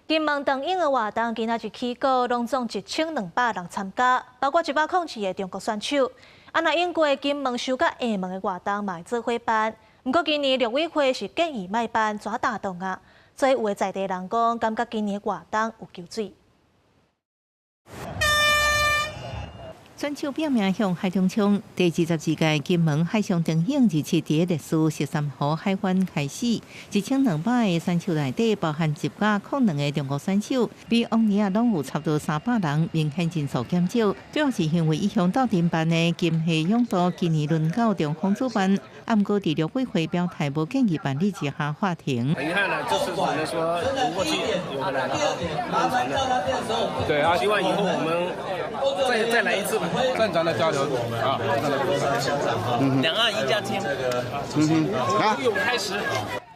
金门长影的活动今仔日起稿，拢总1200人参加，包括107个中国选手。若英过金门收甲厦门的活动嘛会做伙办，不过今年陆委会是建议卖办，怎打动啊？所以有的在地人讲，感觉今年的活动有救水。 选手表明向海中冲。第22届金门海上长影日期第1日13号海湾开始，1200个选手内底包含102个中国选手，比往年啊拢有差不多300人，明显人数减少。主要是因为意向斗阵办的金厦勇渡今年轮到中方主办，不过伫陆委会表态无建议办理之下话停。很遗憾呢，就是只能说不过去有可能完成了。对啊，希望以后我们再来一次吧。 正常的交流啊，两岸一家亲，又开始。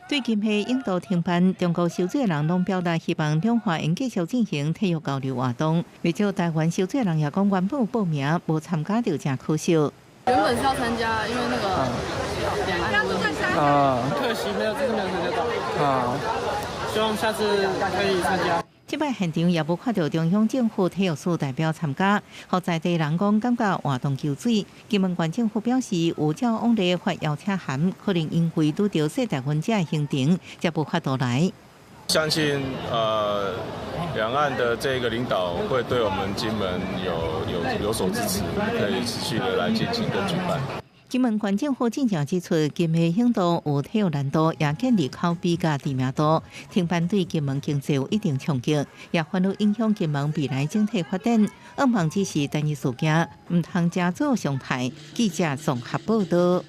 对金厦引导停办，中国受罪人拢表达希望两岸应继续进行体育交流活动。未少台湾受罪人也讲原本报名无参加就真可惜。原本是要参加，因为那个两岸的问题可惜没有，真的没有参加到。希望下次可以参加。 这摆现场也无看到中央政府体育署代表参加，互在地人讲感觉活动救水。金门县政府表示，有照往例发邀请函，可能因为拄到世大分者的行程，才无法度来。相信两岸的这个领导会对我们金门有所支持，可以持续的来进行跟举办。 金门县政府正常指出，金厦勇渡有体育难度，也建立口碑甲知名度，停办对金门经济有一定冲击，也烦恼影响金门未来整体发展。望望只是单一事件，唔通加做常态。记者综合报道。